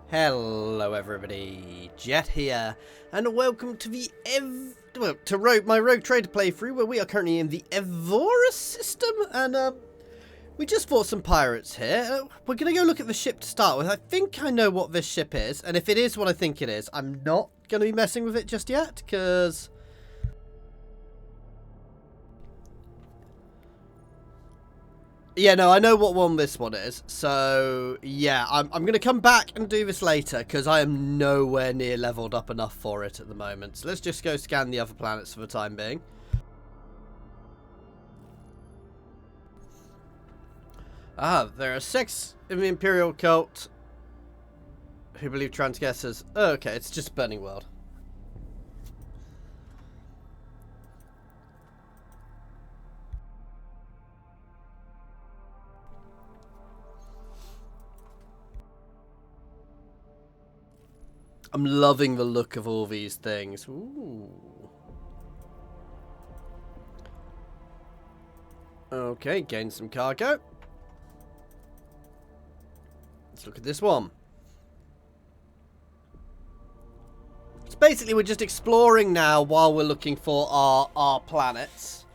Hello everybody, Jet here, and welcome to the my Rogue Trader playthrough, where we are currently in the Evorus system, and we just fought some pirates here. We're going to go look at the ship to start with. I think I know what this ship is, and if it is what I think it is, I'm not going to be messing with it just yet, because... Yeah, no, I know what one this one is, so yeah, I'm going to come back and do this later, because I am nowhere near leveled up enough for it at the moment. So let's just go scan the other planets for the time being. Ah, there are 6 in the Imperial cult who believe transgressors. Oh, okay, it's just a burning world. I'm loving the look of all these things. Ooh. Okay, gain some cargo. Let's look at this one. So basically, we're just exploring now while we're looking for our planets.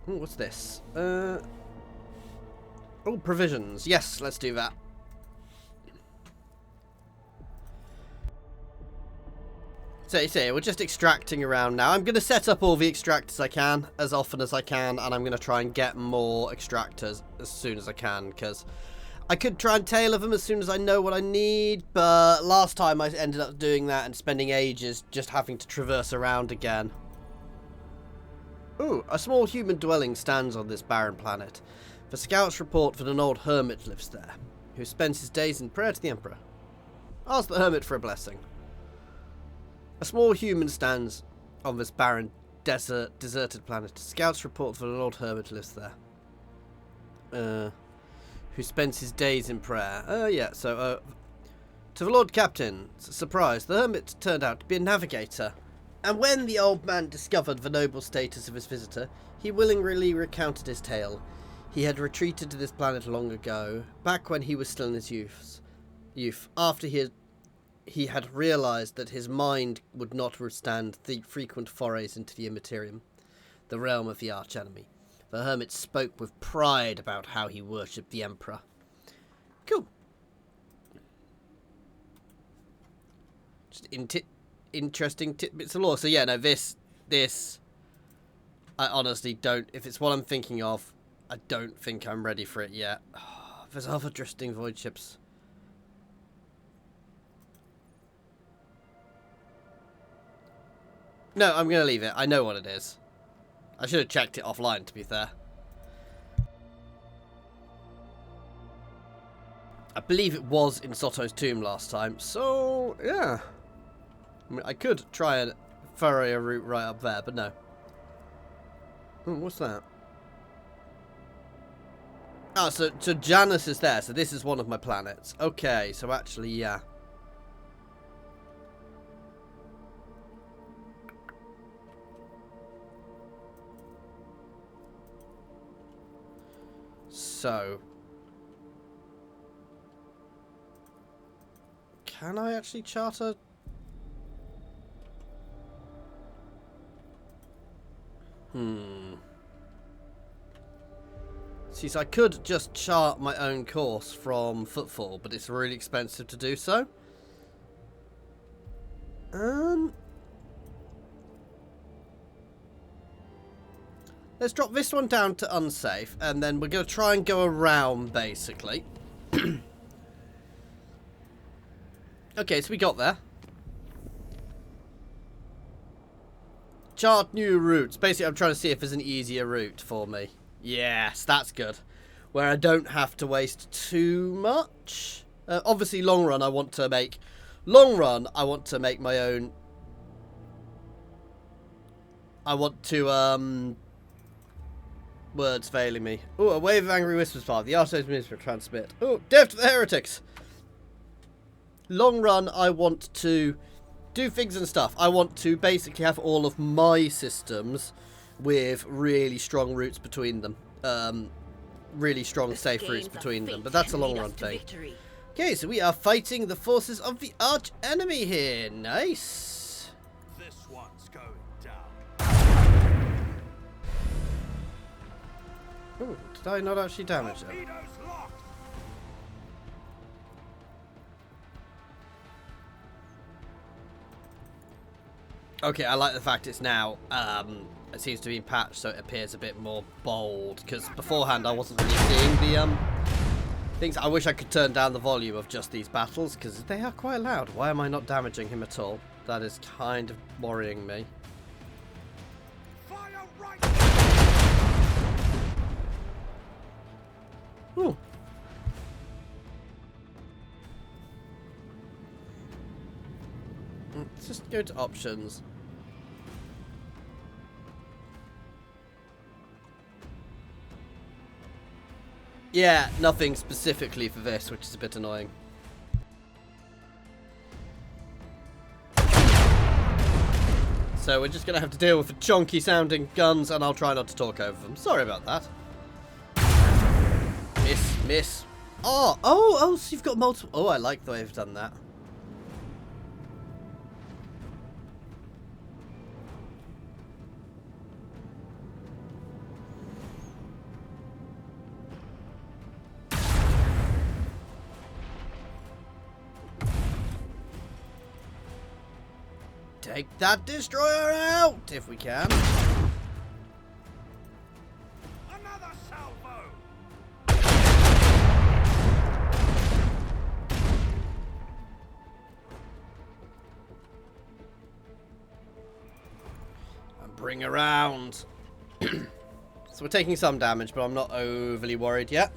Ooh, what's this? Oh, provisions. Yes, let's do that. So you see, we're just extracting around now. I'm going to set up all the extractors I can as often as I can, and I'm going to try and get more extractors as soon as I can, because I could try and tailor them as soon as I know what I need, but last time I ended up doing that and spending ages just having to traverse around again. Ooh, a small human dwelling stands on this barren planet. The scouts report that an old hermit lives there, who spends his days in prayer to the Emperor. Ask the hermit for a blessing. A small human stands on this barren, deserted planet. Scouts report that an old hermit lives there, who spends his days in prayer. Yeah, so, to the Lord Captain, surprise, the hermit turned out to be a navigator. And when the old man discovered the noble status of his visitor, he willingly recounted his tale. He had retreated to this planet long ago, back when he was still in his youth, after he had realized that his mind would not withstand the frequent forays into the Imperium, the realm of the archenemy. The hermit spoke with pride about how he worshipped the Emperor. Cool. Just interesting tidbits of lore. So yeah, no, this, I honestly don't, if it's what I'm thinking of, I don't think I'm ready for it yet. Oh, there's other drifting void ships. No, I'm going to leave it. I know what it is. I should have checked it offline, to be fair. I believe it was in Soto's tomb last time, so, yeah. I mean, I could try and furrow a route right up there, but no. Oh, what's that? Oh, so Janus is there, so this is one of my planets. Okay, so actually, yeah. So, can I actually charter? See, so I could just chart my own course from Footfall, but it's really expensive to do so. Let's drop this one down to unsafe, and then we're going to try and go around, basically. Okay, so we got there. Chart new routes. Basically, I'm trying to see if there's an easier route for me. Yes, that's good. Where I don't have to waste too much. Obviously, long run, I want to make my own... I want to, words failing me. Oh, a wave of angry whispers part. The Arto's minister transmit. Oh, death to the heretics. Long run, I want to do things and stuff. I want to basically have all of my systems with really strong routes between them. Really strong safe routes between them. But that's a long run thing. Okay, so we are fighting the forces of the arch enemy here. Nice. This one's going down. Ooh, did I not actually damage them? Torpedoes locked. Okay, I like the fact it's now, it seems to be patched so it appears a bit more bold, because beforehand I wasn't really seeing the, things. I wish I could turn down the volume of just these battles, because they are quite loud. Why am I not damaging him at all? That is kind of worrying me. Fire right. Ooh. Let's just go to options. Yeah, nothing specifically for this, which is a bit annoying. So we're just going to have to deal with the chunky sounding guns, and I'll try not to talk over them. Sorry about that. Miss. Oh, so you've got multiple. Oh, I like the way you've done that. Take that destroyer out, if we can. Another salvo. And bring around. So we're taking some damage, but I'm not overly worried yet.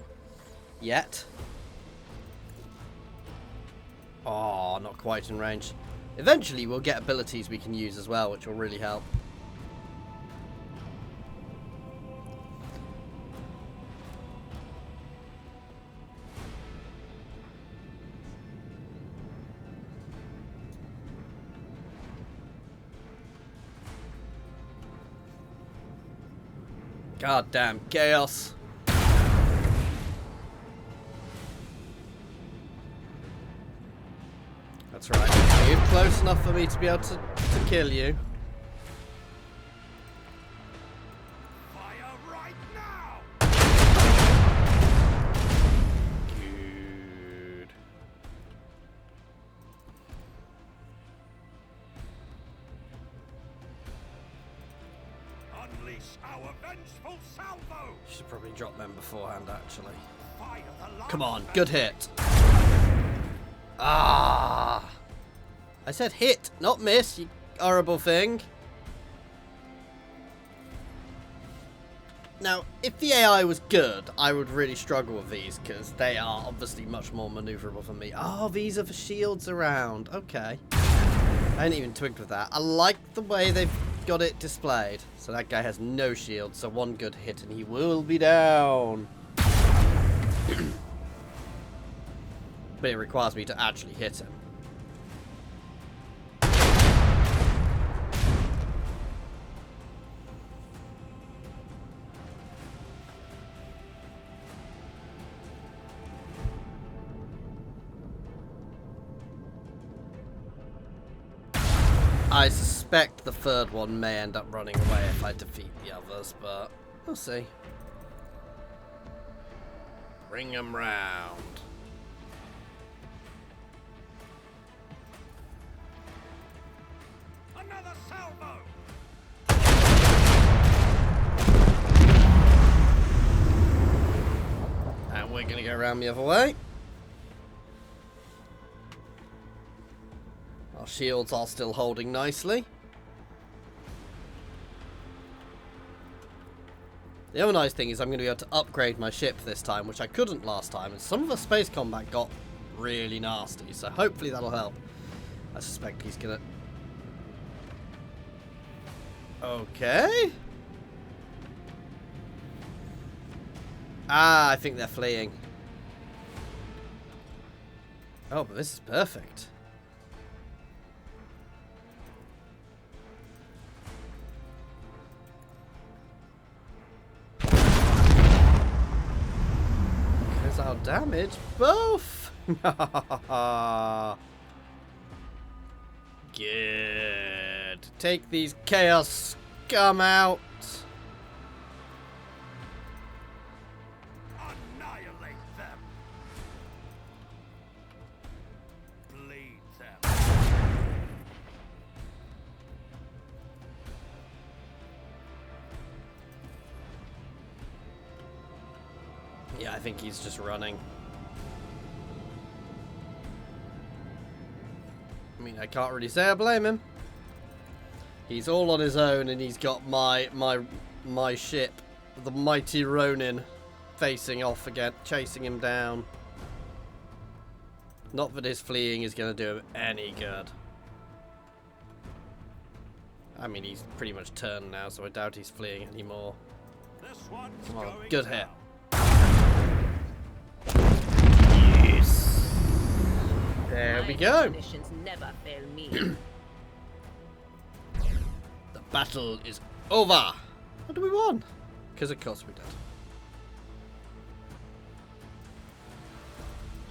Oh, not quite in range. Eventually, we'll get abilities we can use as well, which will really help. Goddamn chaos. That's right. You're close enough for me to be able to kill you. Fire right now. Good. Unleash our vengeful salvo. Should probably drop them beforehand, actually. Fire the last Come on, man. good hit. Ah! I said hit, not miss, you horrible thing. Now, if the AI was good, I would really struggle with these, because they are obviously much more maneuverable for me. Oh, these are the shields around. Okay. I hadn't even twigged with that. I like the way they've got it displayed. So that guy has no shield, so one good hit and he will be down. But it requires me to actually hit him. I suspect the third one may end up running away if I defeat the others, but we'll see. Bring them round. Another salvo. And we're going to go around the other way. Our shields are still holding nicely. The other nice thing is I'm going to be able to upgrade my ship this time, which I couldn't last time. And some of the space combat got really nasty, so hopefully that'll help. I suspect he's going to... Okay. Ah, I think they're fleeing. Oh, but this is perfect. Our damage, both. Good. Take these chaos scum out. Annihilate them. Bleed them. Yeah, I think he's just running. I mean, I can't really say I blame him. He's all on his own, and he's got my ship, the mighty Ronin, facing off again, chasing him down. Not that his fleeing is going to do him any good. I mean, he's pretty much turned now, so I doubt he's fleeing anymore. This one's Oh, going good down. hit. Yes. There we go. Conditions never fail me. The battle is over. What do we won? Because of course we did.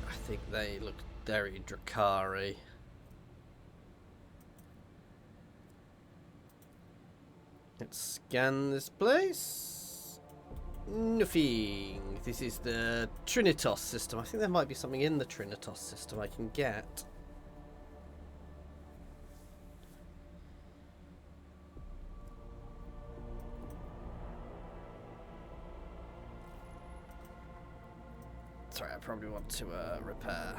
I think they look very Drakari. Let's scan this place. Nothing. This is the Trinitas system. I think there might be something in the Trinitas system I can get. Sorry, I probably want to repair.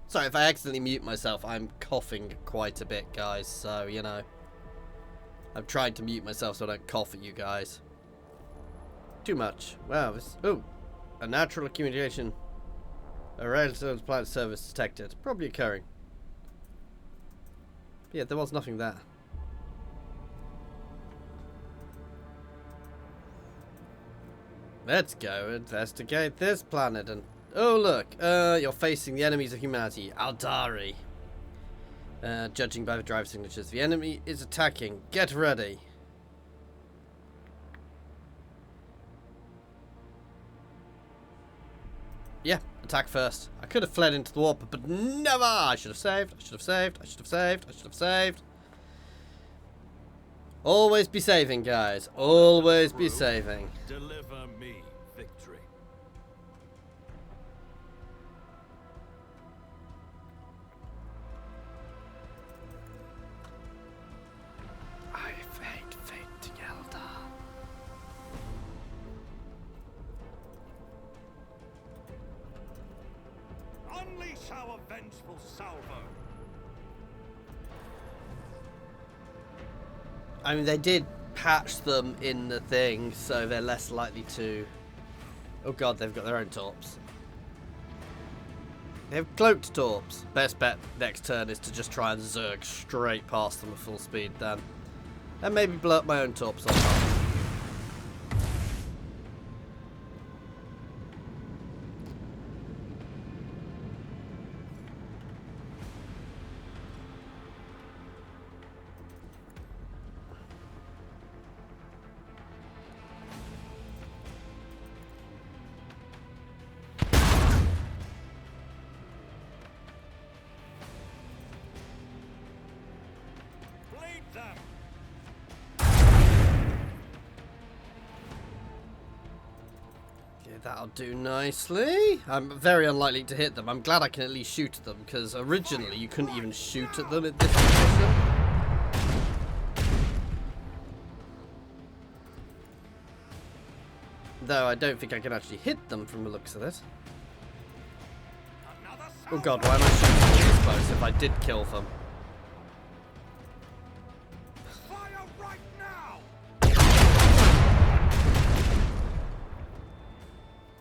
Sorry, if I accidentally mute myself, I'm coughing quite a bit, guys, so, you know. I'm trying to mute myself so I don't cough at you guys. Too much. Wow, this... Oh, a natural accumulation. A relative planet service detected. Probably occurring. Yeah, there was nothing there. Let's go investigate this planet and... Oh, look. You're facing the enemies of humanity. Aldari. Judging by the drive signatures, the enemy is attacking. Get ready. Yeah, attack first. I could have fled into the warp, but never! I should have saved. I should have saved. I should have saved. I should have saved. Always be saving, guys. Always be saving. Deliver me victory. I fade fate to Eldar. Unleash our vengeful salvo. I mean, they did patch them in the thing, so they're less likely to... Oh god, they've got their own torps. They have cloaked torps. Best bet next turn is to just try and zerg straight past them at full speed then. And maybe blow up my own torps on top. Bleed them. Okay, that'll do nicely. I'm very unlikely to hit them. I'm glad I can at least shoot at them, because originally you couldn't even shoot at them at this position. Though I don't think I can actually hit them from the looks of it. Another Oh salvo. god, why am I shooting from this close if I did kill them? Fire right now.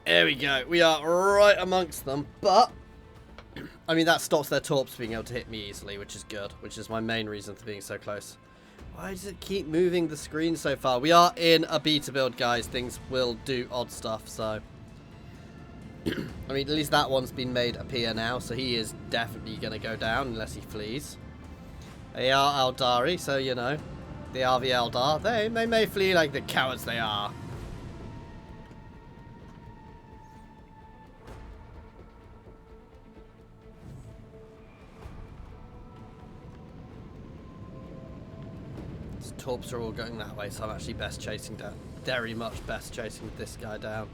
There we go. We are right amongst them, but... I mean, that stops their torps being able to hit me easily, which is good. Which is my main reason for being so close. Why does it keep moving the screen so far? We are in a beta build, guys. Things will do odd stuff, so... I mean, at least that one's been made appear now, so he is definitely going to go down unless he flees. They are Eldari, so, you know, they are the Eldar. They may flee like the cowards they are. torps are all going that way, so I'm actually best chasing down. Very much best chasing this guy down.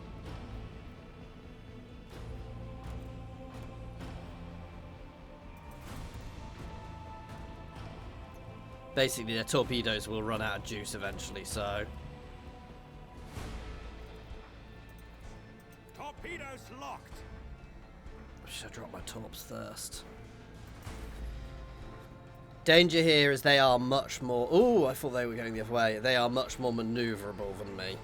Basically, their torpedoes will run out of juice eventually, so... Torpedoes locked. Should I drop my torps first? Danger here is they are much more... Ooh, I thought they were going the other way. They are much more manoeuvrable than me.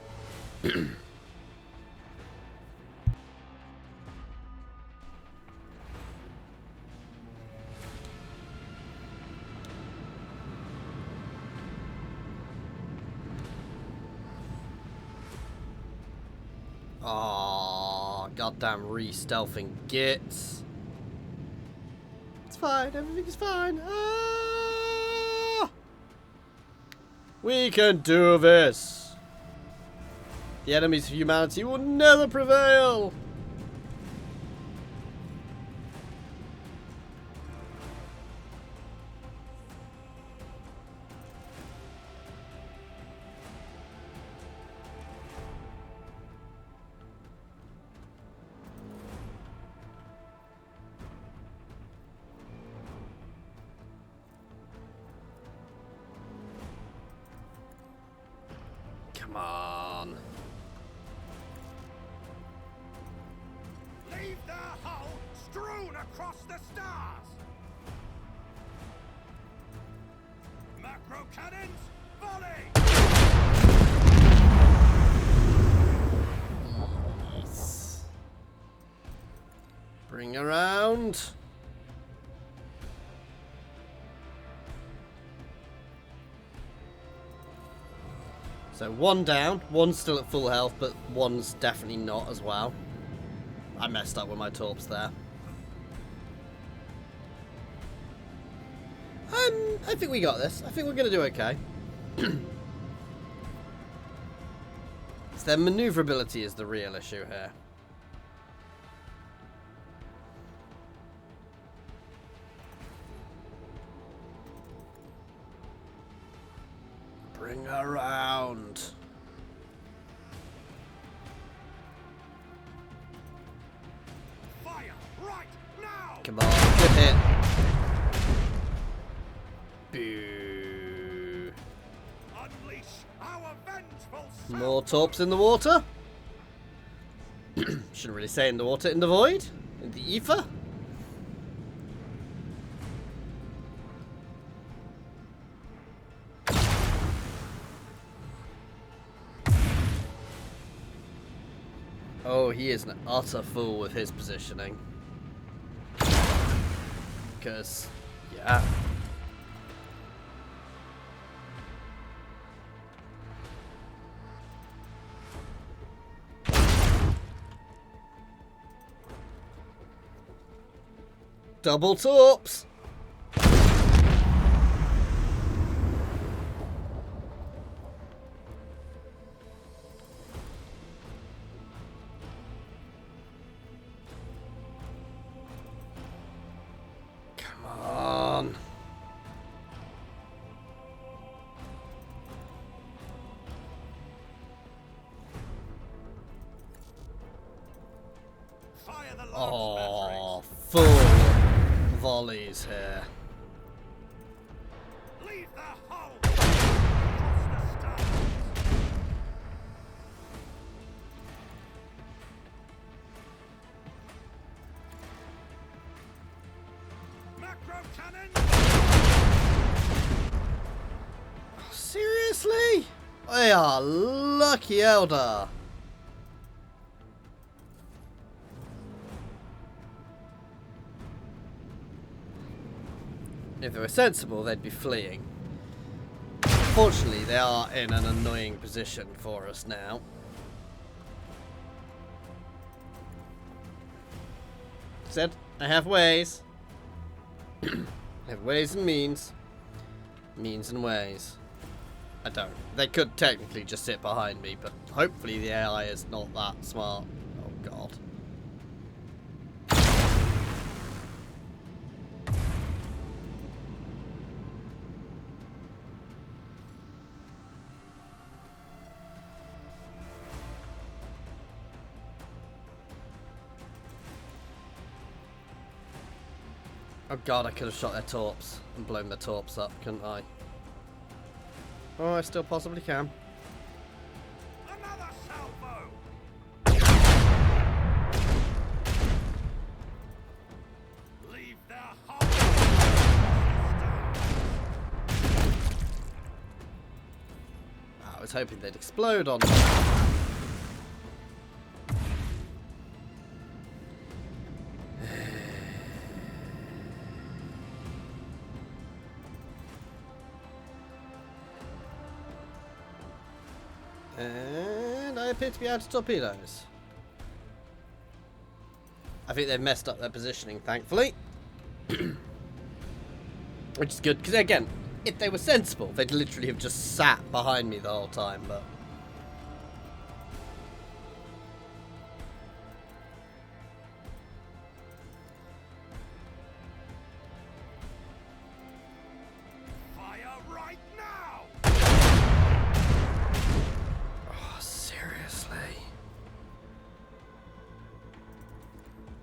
Oh, goddamn re-stealthing gits. It's fine, everything is fine. Ah! We can do this. The enemies of humanity will never prevail. Come on. Leave their hull strewn across the stars. Macro cannons, volley! Yes. Bring around. So one down, one's still at full health, but one's definitely not as well. I messed up with my torps there. I think we got this. I think we're going to do okay. So their maneuverability is the real issue here. Bring around. Fire right now! Come on, good hit. Boo. Unleash our vengeful More torps in the water. Shouldn't really say in the water, in the void, in the ether. Oh, he is an utter fool with his positioning. Because, yeah. Double torps! Come on. Fire the launch Oh, batteries. full volleys here. Leave the hull across the stars. Macro cannon. Seriously? They are lucky Elder. If they were sensible, they'd be fleeing. Fortunately, they are in an annoying position for us now. Said, I have ways. I have ways and means. Means and ways. I don't. They could technically just sit behind me, but hopefully the AI is not that smart. Oh god. Oh god, I could have shot their torps and blown their torps up, couldn't I? Oh, I still possibly can. Another salvo! Leave their hull. I was hoping they'd explode on me. And I appear to be out of torpedoes. I think they've messed up their positioning, thankfully. Which is good, because again, if they were sensible, they'd literally have just sat behind me the whole time, but... Fire right now! Oh, seriously?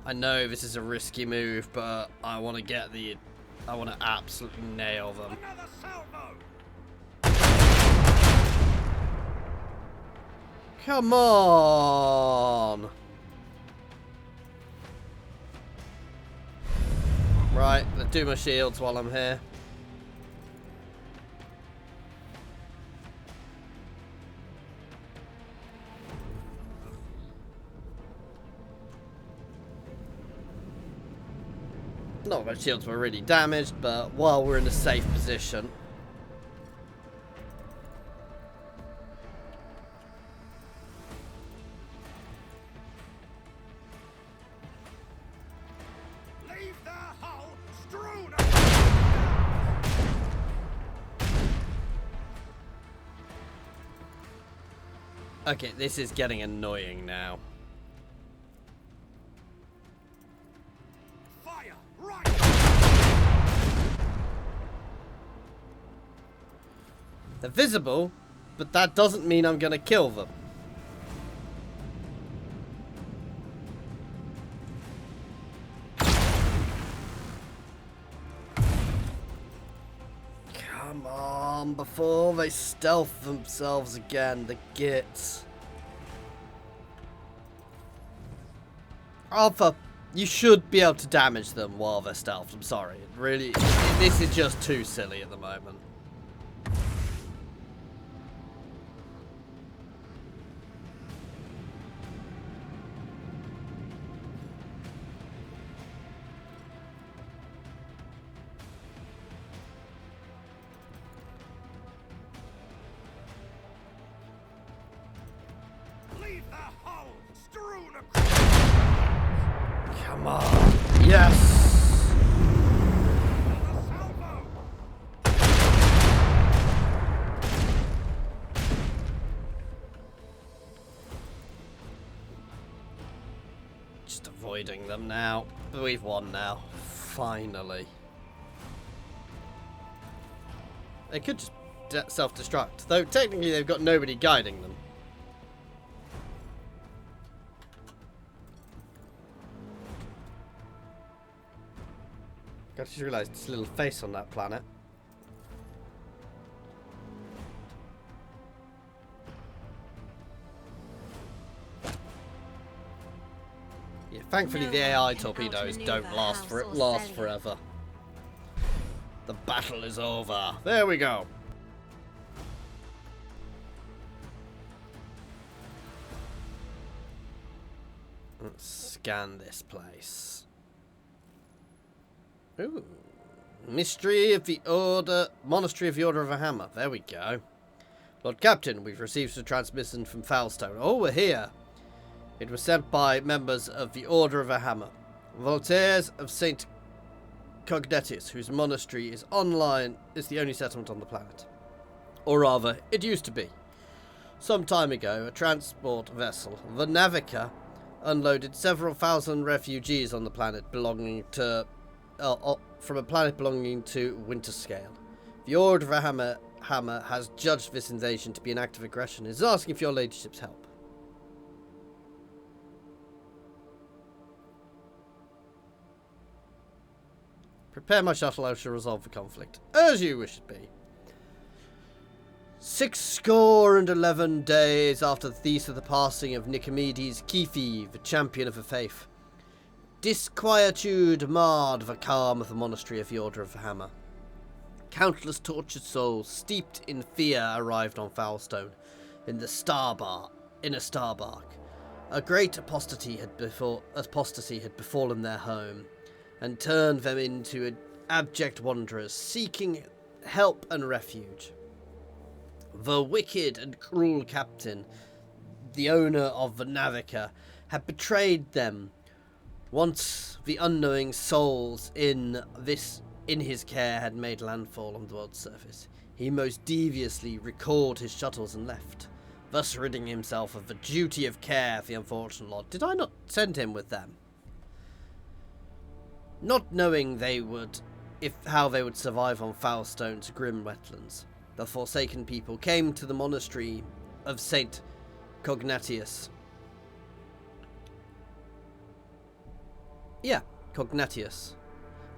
I know this is a risky move, but I want to get the... I want to absolutely nail them. Another salvo! Come on! Right, let's do my shields while I'm here. Not that my shields were really damaged, but while we're in a safe position. Leave their hull strewn! Okay, this is getting annoying now. Fire right! They're visible, but that doesn't mean I'm gonna kill them. Come on, before they stealth themselves again, the gits. Alpha, you should be able to damage them while they're stealthed. I'm sorry. It really, this is just too silly at the moment. Leave their hull strewn across! Come on. Yes. Another salvo! Just avoiding them now. We've won now. Finally. They could just self-destruct. Though technically they've got nobody guiding them. I just realised this little face on that planet. Yeah, thankfully the AI torpedoes don't last forever. The battle is over. There we go. Let's scan this place. Ooh. Mystery of the Order... Monastery of the Order of a Hammer. There we go. Lord Captain, we've received a transmission from Foulstone. Oh, we're here. It was sent by members of the Order of a Hammer. Voltaires of St. Cognetus, whose monastery is the only settlement on the planet. Or rather, it used to be. Some time ago, a transport vessel, the Navica, unloaded several thousand refugees on the planet belonging to... from a planet belonging to Winterscale. The Order of a Hammer has judged this invasion to be an act of aggression and is asking for your ladyship's help. Prepare my shuttle, I shall resolve the conflict. As you wish it be. 611 days after the passing of Nicomedes Keefe, the champion of the faith, disquietude marred the calm of the monastery of the Order of the Hammer. Countless tortured souls, steeped in fear, arrived on Foulstone, in a starbark. A great apostasy had befallen their home, and turned them into abject wanderers, seeking help and refuge. The wicked and cruel captain, the owner of the Navica, had betrayed them. Once the unknowing souls in his care had made landfall on the world's surface, he most deviously recalled his shuttles and left, thus ridding himself of the duty of care for the unfortunate lot. Did I not send him with them? Not knowing how they would survive on Foulstone's grim wetlands, the forsaken people came to the monastery of Saint Cognatius. Cognatius.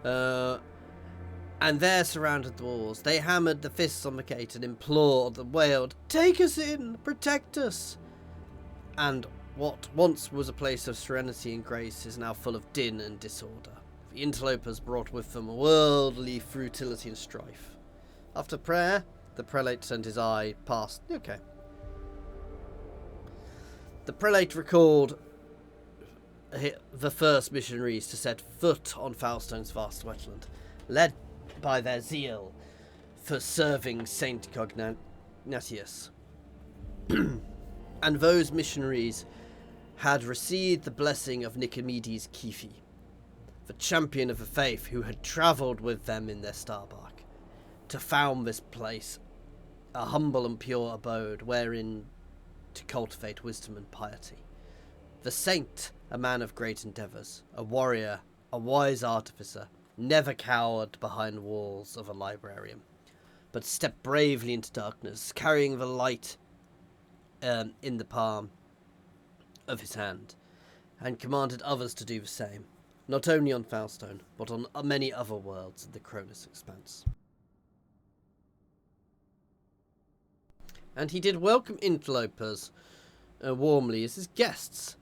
And there surrounded the walls. They hammered the fists on the gate and implored and wailed, "Take us in! Protect us!" And what once was a place of serenity and grace is now full of din and disorder. The interlopers brought with them worldly futility and strife. After prayer, the prelate sent his eye past. Okay. The prelate recalled the first missionaries to set foot on Foulstone's vast wetland, led by their zeal for serving Saint Cognatius. And those missionaries had received the blessing of Nicomedes Keefe, the champion of the faith who had travelled with them in their starbark, to found this place, a humble and pure abode wherein to cultivate wisdom and piety. The saint, a man of great endeavours, a warrior, a wise artificer, never cowered behind walls of a librarium, but stepped bravely into darkness, carrying the light in the palm of his hand, and commanded others to do the same, not only on Foulstone, but on many other worlds in the Koronus Expanse. And he did welcome interlopers warmly as his guests,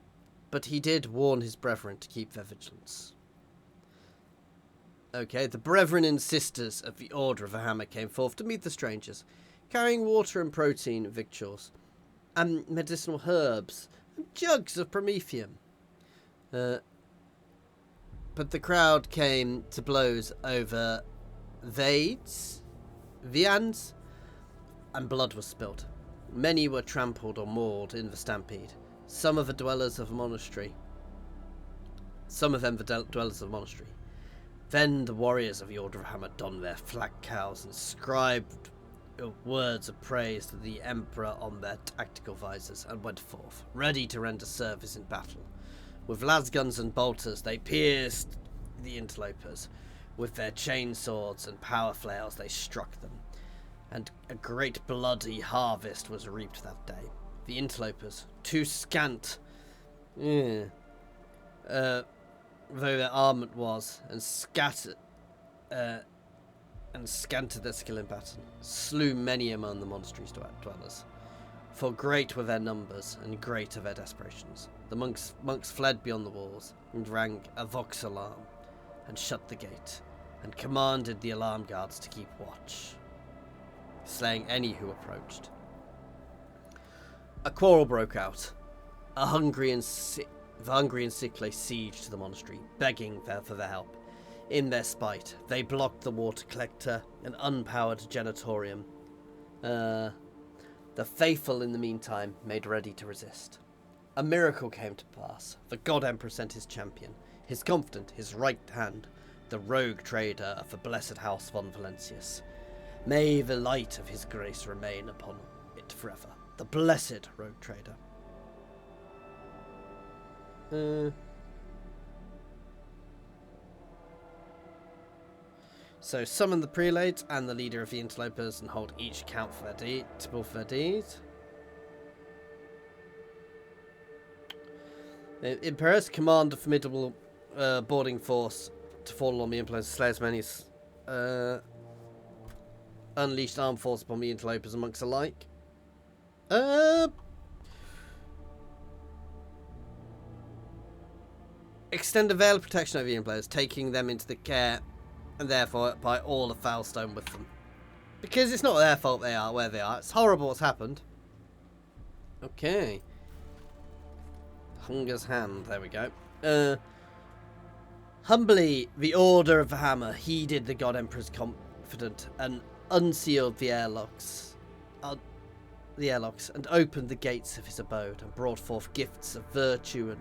but he did warn his brethren to keep their vigilance. Okay, the brethren and sisters of the Order of the Hammer came forth to meet the strangers, carrying water and protein victuals, and medicinal herbs, and jugs of promethium. But the crowd came to blows over viands, and blood was spilled. Many were trampled or mauled in the stampede. Some of the dwellers of the monastery. Then the warriors of the Order of Hammer donned their flak cows and scribed words of praise to the Emperor on their tactical visors, and went forth, ready to render service in battle. With lasguns and bolters they pierced the interlopers. With their chain swords and power flails they struck them, and a great bloody harvest was reaped that day. The interlopers, too scant, though their armament was, and scanted their skill in battle, slew many among the monastery's dwellers. For great were their numbers, and great are their desperations. The monks fled beyond the walls, and rang a vox alarm, and shut the gate, and commanded the alarm guards to keep watch, slaying any who approached. A quarrel broke out. The hungry and sick lay siege to the monastery, begging for their help. In their spite, they blocked the water collector and unpowered janitorium. The faithful, in the meantime, made ready to resist. A miracle came to pass. The God Emperor sent his champion, his confidant, his right hand, the rogue trader of the blessed house von Valentius. May the light of his grace remain upon it forever. The blessed rogue trader. So summon the prelate and the leader of the interlopers and hold each account for their deeds. Imperius, command a formidable boarding force to fall on the implements, slay as many as unleashed armed force upon the interlopers and monks alike. Extend a veil of protection over the players, taking them into the care and therefore by all of Foulstone with them. Because it's not their fault they are where they are. It's horrible what's happened. Okay. Hunger's hand. There we go. Humbly, the Order of the Hammer heeded the God Emperor's confident and unsealed the airlocks. And opened the gates of his abode and brought forth gifts of virtue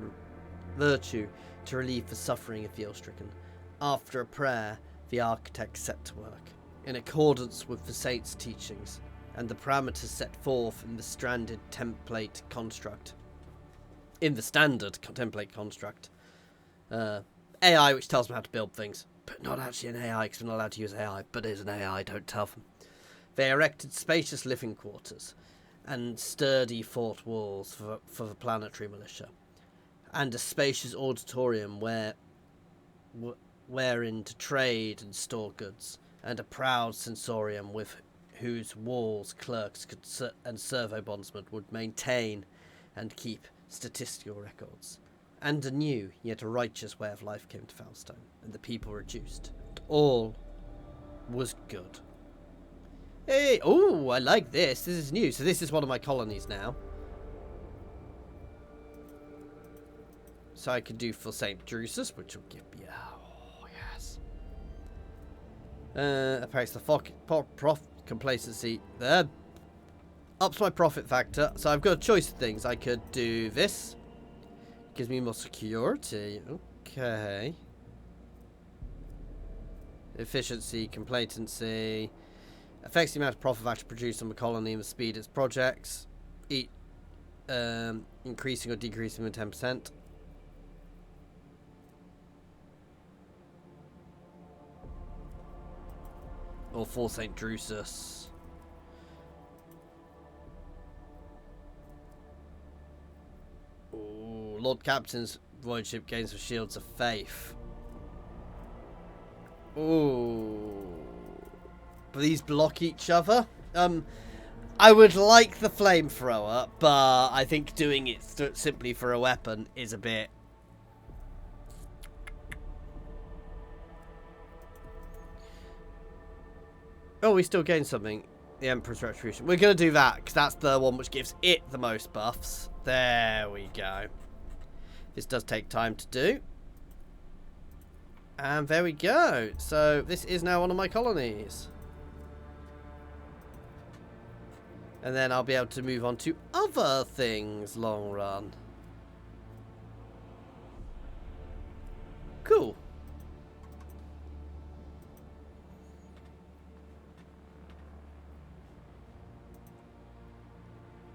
to relieve the suffering of the ill-stricken. After a prayer, the architect set to work, in accordance with the saint's teachings and the parameters set forth in the standard template construct. AI which tells them how to build things, but not actually an AI because we're not allowed to use AI, but it is an AI, don't tell them. They erected spacious living quarters and sturdy fort walls for the Planetary militia, and a spacious auditorium wherein to trade and store goods, and a proud sensorium with whose walls clerks and servo bondsmen would maintain and keep statistical records. And a new, yet a righteous way of life came to Foulstone, and the people reduced. And all was good. Hey, oh, I like this. This is new. So this is one of my colonies now. So I could do for St. Drusus, which will give me oh, yes. Apparently the complacency there. Ups my profit factor. So I've got a choice of things. I could do this. Gives me more security. Okay. Efficiency, complacency. Affects the amount of profit factor produced on the colony and the speed of its projects. Increasing or decreasing by 10%. Or for St. Drusus. Ooh, Lord Captain's voidship gains the shields of faith. Ooh. But these block each other. I would like the flamethrower, but I think doing it simply for a weapon is a bit... Oh, we still gain something. The Emperor's Retribution. We're going to do that, because that's the one which gives it the most buffs. There we go. This does take time to do. And there we go. So, this is now one of my colonies. And then I'll be able to move on to other things long run. Cool.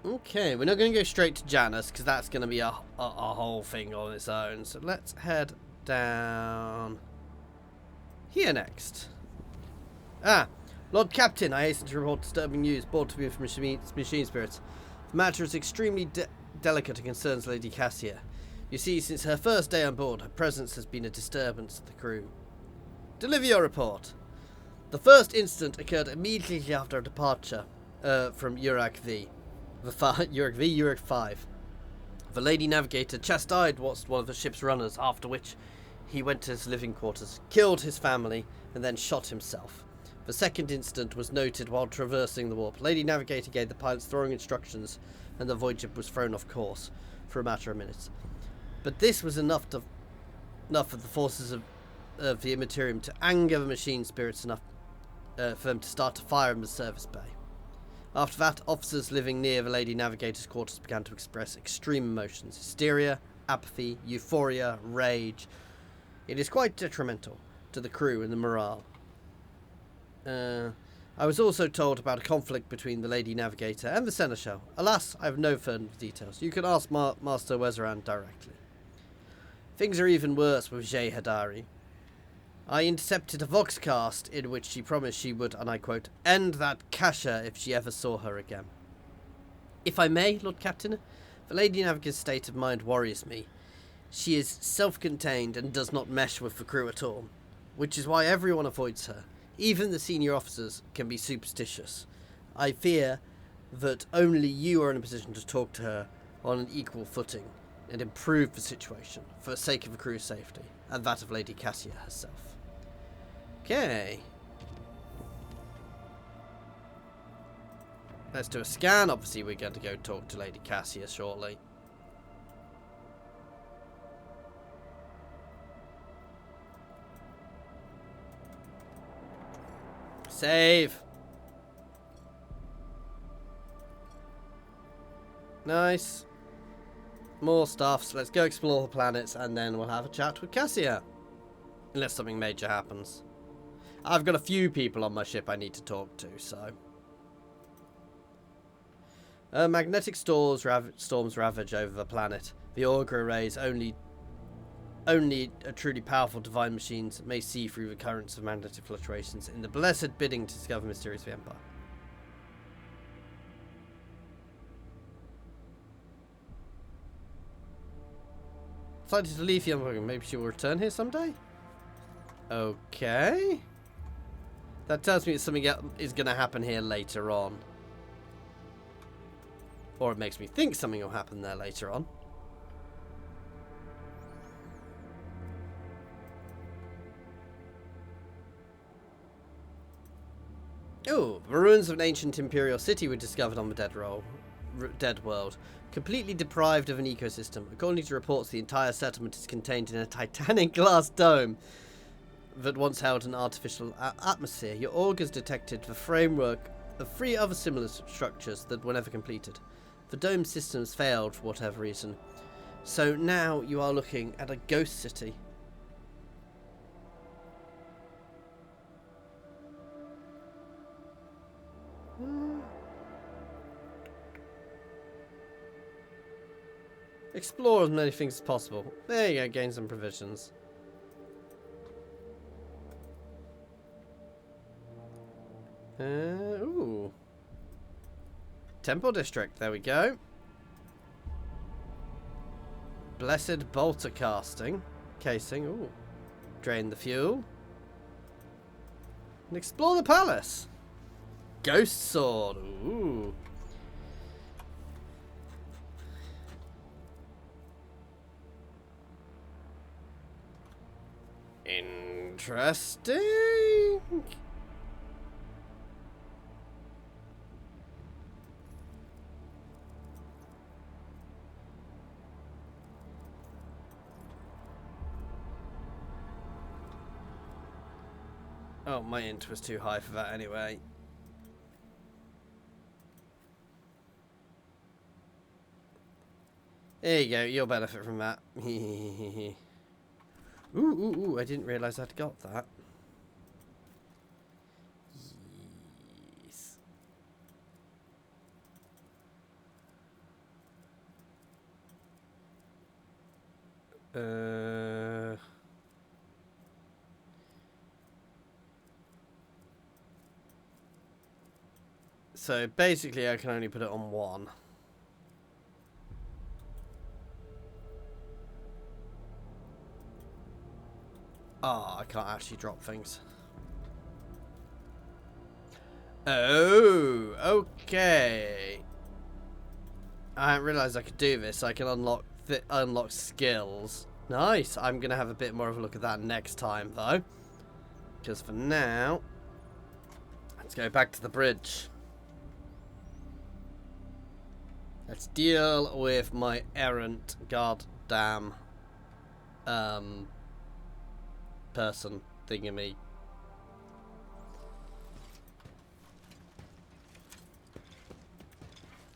Okay, we're not going to go straight to Janus because that's going to be a whole thing on its own. So let's head down here next. Lord Captain, I hasten to report disturbing news brought to me from machine spirits. The matter is extremely delicate and concerns Lady Cassia. You see, since her first day on board, her presence has been a disturbance to the crew. Deliver your report. The first incident occurred immediately after our departure from Urak V. Urak 5. The Lady Navigator chastised one of the ship's runners, after which he went to his living quarters, killed his family, and then shot himself. The second incident was noted while traversing the warp. Lady Navigator gave the pilots throwing instructions, and the voidship was thrown off course for a matter of minutes. But this was enough for the forces of the Imperium to anger the machine spirits enough for them to start to fire in the service bay. After that, officers living near the Lady Navigator's quarters began to express extreme emotions: hysteria, apathy, euphoria, rage. It is quite detrimental to the crew and the morale. I was also told about a conflict between the Lady Navigator and the Seneschal. Alas, I have no further details. You can ask Master Wezeran directly. Things are even worse with Jay Hadari. I intercepted a voxcast in which she promised she would, and I quote, end that Kasha if she ever saw her again. If I may, Lord Captain, the Lady Navigator's state of mind worries me. She is self-contained and does not mesh with the crew at all. which is why everyone avoids her. Even the senior officers can be superstitious. I fear that only you are in a position to talk to her on an equal footing and improve the situation for the sake of the crew's safety and that of Lady Cassia herself. Okay. Let's do a scan. Obviously, we're going to go talk to Lady Cassia shortly. Save. Nice. More stuff. So let's go explore the planets and then we'll have a chat with Cassia. Unless something major happens. I've got a few people on my ship I need to talk to, so. Magnetic storms ravage over the planet. The auger arrays only a truly powerful divine machines may see through the currents of magnetic fluctuations in the blessed bidding to discover mysteries of the Empire. Decided to leave the Empire. Maybe she will return here someday? Okay. That tells me that something is going to happen here later on. Or it makes me think something will happen there later on. Oh, the ruins of an ancient imperial city were discovered on the dead world, completely deprived of an ecosystem. According to reports, the entire settlement is contained in a titanic glass dome that once held an artificial atmosphere. Your augurs detected the framework of 3 other similar structures that were never completed. The dome systems failed for whatever reason. So now you are looking at a ghost city. Explore as many things as possible. There you go, gain some provisions. Ooh. Temple District, there we go. Blessed bolter casing. Ooh. Drain the fuel. And explore the palace. Ghost sword. Ooh. Interesting. Oh, my int was too high for that anyway. There you go, you'll benefit from that. Ooh, I didn't realise I'd got that. Yes. So basically I can only put it on 1. Oh, I can't actually drop things. Oh, okay. I didn't realise I could do this. I can unlock skills. Nice. I'm going to have a bit more of a look at that next time, though. Because for now, let's go back to the bridge. Let's deal with my errant goddamn person thingamy.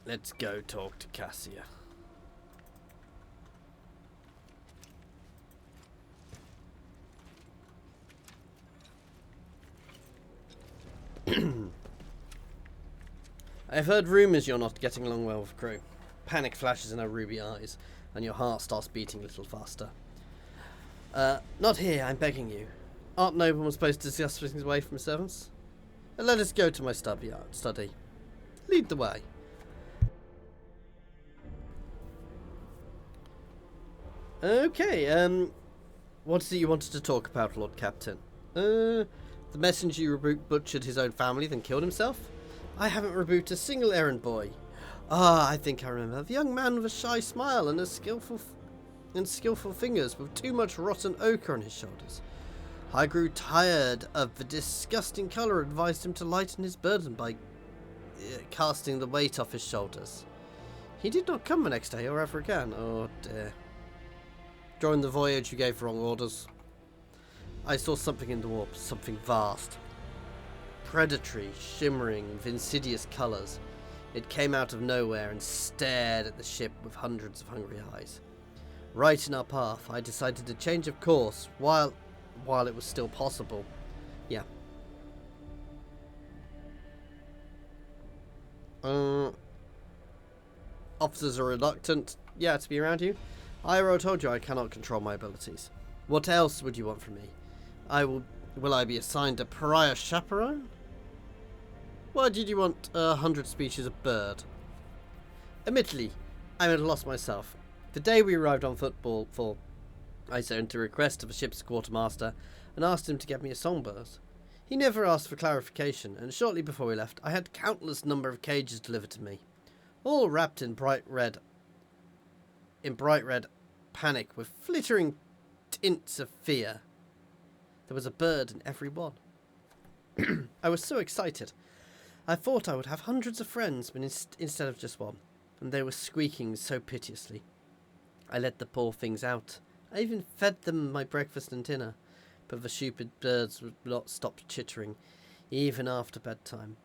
Let's go talk to Cassia. I've heard rumours you're not getting along well with the crew. Panic flashes in her ruby eyes, and your heart starts beating a little faster. Not here, I'm begging you. Aren't noblemen supposed to discuss things away from servants? Let us go to my study. Lead the way. Okay, what is it you wanted to talk about, Lord Captain? The messenger you butchered his own family, then killed himself? I haven't rebooted a single errand boy. Ah, I think I remember. The young man with a shy smile and skillful fingers with too much rotten ochre on his shoulders. I grew tired of the disgusting colour and advised him to lighten his burden by casting the weight off his shoulders. He did not come the next day or ever again. Oh dear. During the voyage you gave wrong orders. I saw something in the warp, something vast. Predatory, shimmering with insidious colours. It came out of nowhere and stared at the ship with hundreds of hungry eyes. Right in our path, I decided to change of course while it was still possible. Yeah. Officers are reluctant, to be around you. I already told you I cannot control my abilities. What else would you want from me? Will I be assigned a pariah chaperone? Why did you want 100 species of bird? Admittedly, I'm at a loss myself. The day we arrived on football for, I sent a request to the ship's quartermaster and asked him to get me a songbird. He never asked for clarification, and shortly before we left, I had countless number of cages delivered to me, all wrapped in bright red panic with flittering tints of fear. There was a bird in every one. I was so excited. I thought I would have hundreds of friends, but instead of just one, and they were squeaking so piteously. I let the poor things out. I even fed them my breakfast and dinner, but the stupid birds would not stop chittering, even after bedtime,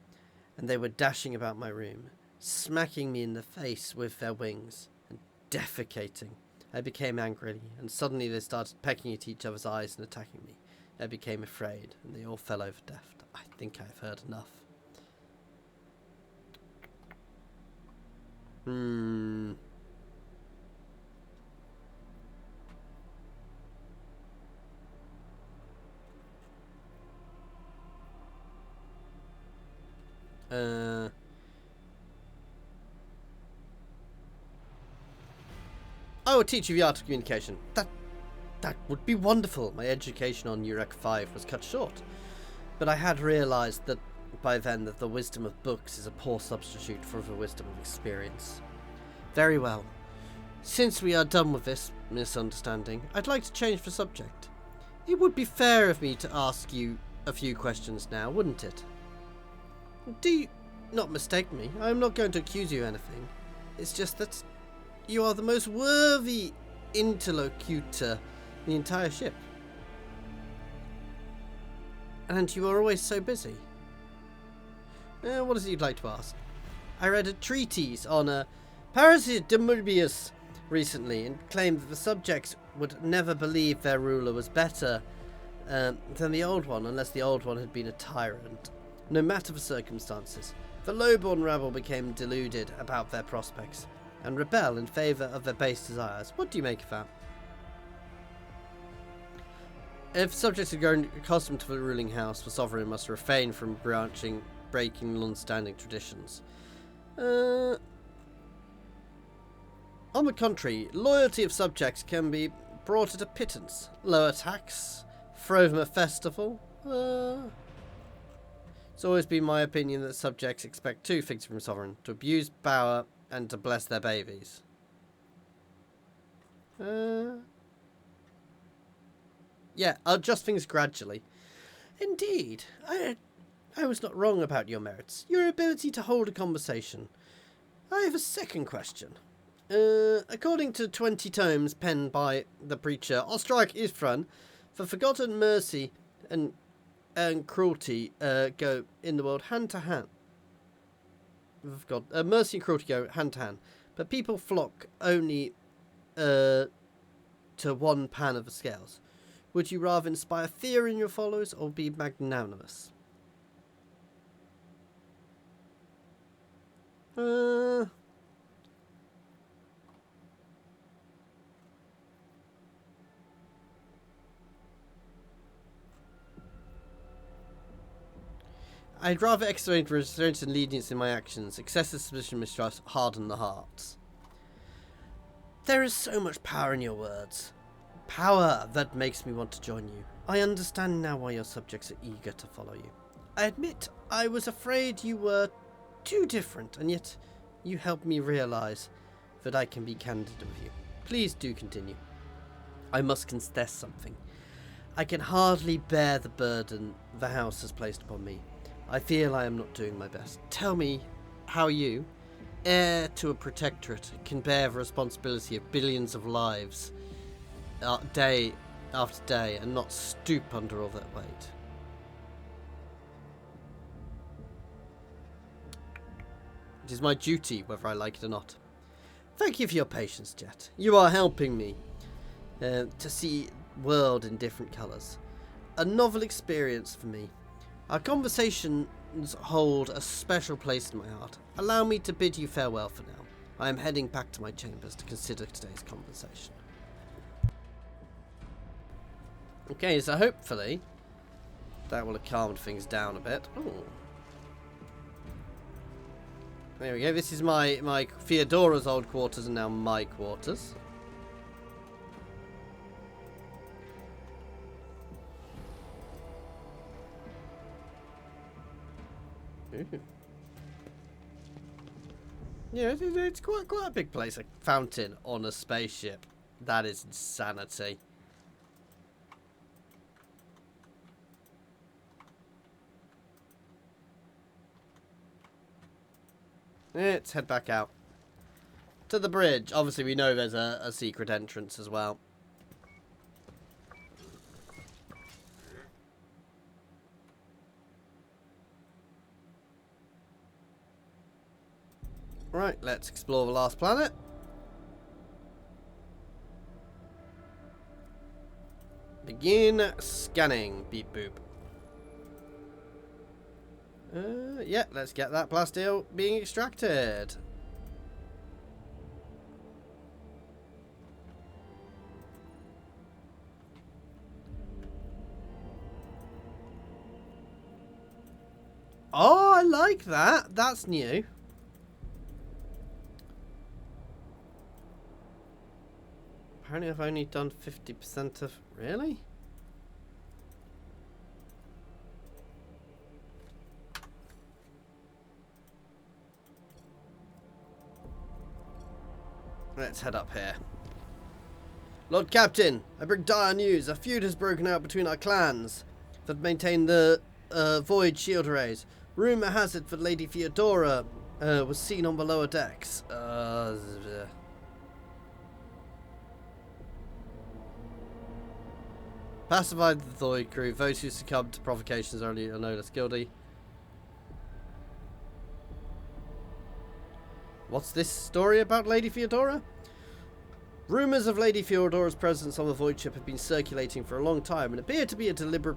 and they were dashing about my room, smacking me in the face with their wings, and defecating. I became angry, and suddenly they started pecking at each other's eyes and attacking me. I became afraid, and they all fell over dead. I think I've heard enough. I will teach you the art of communication. That would be wonderful. My education on Urek 5 was cut short, but I had realised that by then that the wisdom of books is a poor substitute for the wisdom of experience. Very well. Since we are done with this misunderstanding, I'd like to change the subject. It would be fair of me to ask you a few questions now, wouldn't it? Do you not mistake me? I am not going to accuse you of anything. It's just that you are the most worthy interlocutor in the entire ship. And you are always so busy. What is it you'd like to ask? I read a treatise on Parasitemurbius recently and claimed that the subjects would never believe their ruler was better than the old one unless the old one had been a tyrant. No matter the circumstances, the lowborn rabble became deluded about their prospects and rebel in favour of their base desires. What do you make of that? If subjects had grown accustomed to the ruling house, the sovereign must refrain from breaking long-standing traditions. On the contrary, loyalty of subjects can be brought at a pittance. Lower tax, throw them a festival. It's always been my opinion that subjects expect two things from a sovereign: to abuse power and to bless their babies. Yeah, adjust things gradually. Indeed, I was not wrong about your merits. Your ability to hold a conversation. I have a second question. According to 20 tomes penned by the preacher Ostrach Ifran, the forgotten mercy and cruelty go in the world hand to hand. Mercy and cruelty go hand to hand, but people flock only to one pan of the scales. Would you rather inspire fear in your followers or be magnanimous? I'd rather exercise restraint and lenience in my actions. Excessive suspicion and mistrust harden the hearts. There is so much power in your words. power that makes me want to join you. I understand now why your subjects are eager to follow you. I admit I was afraid you were too different, and yet you helped me realize that I can be candid with you. Please do continue. I must confess something. I can hardly bear the burden the house has placed upon me. I feel I am not doing my best. Tell me how you, heir to a protectorate, can bear the responsibility of billions of lives day after day and not stoop under all that weight. It is my duty, whether I like it or not. Thank you for your patience, Jet. You are helping me to see the world in different colours. A novel experience for me. Our conversations hold a special place in my heart. Allow me to bid you farewell for now. I am heading back to my chambers to consider today's conversation. Okay, so hopefully that will have calmed things down a bit. Ooh. There we go. This is my Theodora's old quarters and now my quarters. Ooh. Yeah, it's quite a big place. A fountain on a spaceship. That is insanity. Let's head back out to the bridge. Obviously, we know there's a secret entrance as well. Right, let's explore the last planet. Begin scanning. Beep boop. Yeah, let's get that plasteel being extracted. Oh, I like that. That's new. Apparently I've only done 50% of... Really? Let's head up here. Lord Captain, I bring dire news. A feud has broken out between our clans that maintain the void shield arrays. Rumour has it that Lady Theodora was seen on the lower decks. Pacified the void crew. Those who succumbed to provocations are known as guilty. What's this story about Lady Theodora? Rumours of Lady Theodora's presence on the void ship have been circulating for a long time and appear to be a deliberate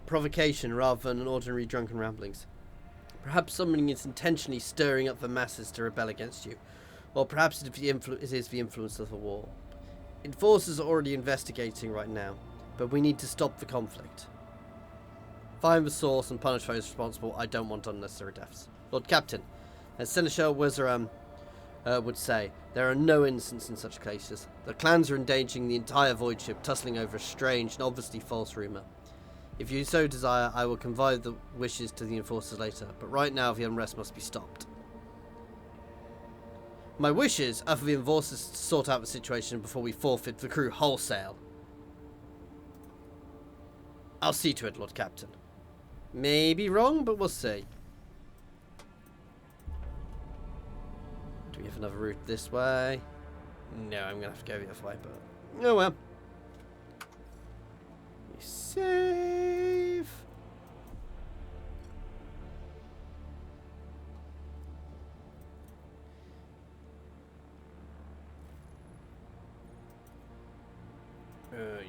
provocation rather than an ordinary drunken ramblings. Perhaps someone is intentionally stirring up the masses to rebel against you, or perhaps it is the influence of the war. Enforcers are already investigating right now, but we need to stop the conflict. Find the source and punish those responsible. I don't want unnecessary deaths. Lord Captain, as Seneschal Wizeram would say, there are no innocents in such cases. The clans are endangering the entire void ship, tussling over a strange and obviously false rumour. If you so desire, I will confide the wishes to the enforcers later, but right now the unrest must be stopped. My wishes are for the enforcers to sort out the situation before we forfeit the crew wholesale. I'll see to it, Lord Captain. Maybe wrong, but we'll see. Do we have another route this way? No, I'm going to have to go the other way, but... Oh well. We save.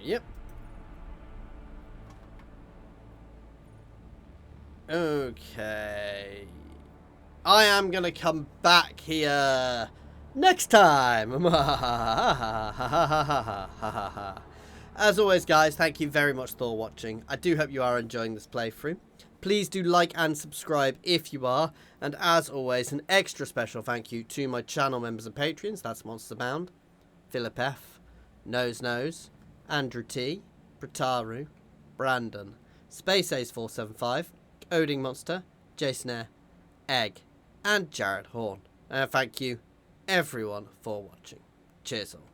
Yep. Okay. I am going to come back here next time. As always, guys, thank you very much for watching. I do hope you are enjoying this playthrough. Please do like and subscribe if you are. And as always, an extra special thank you to my channel members and patrons. That's Monster Bound, Philip F, Nose, Andrew T, Prataru, Brandon, Space Ace 475, Oding Monster, Jason Air, Egg, and Jared Horn. And thank you everyone for watching. Cheers all.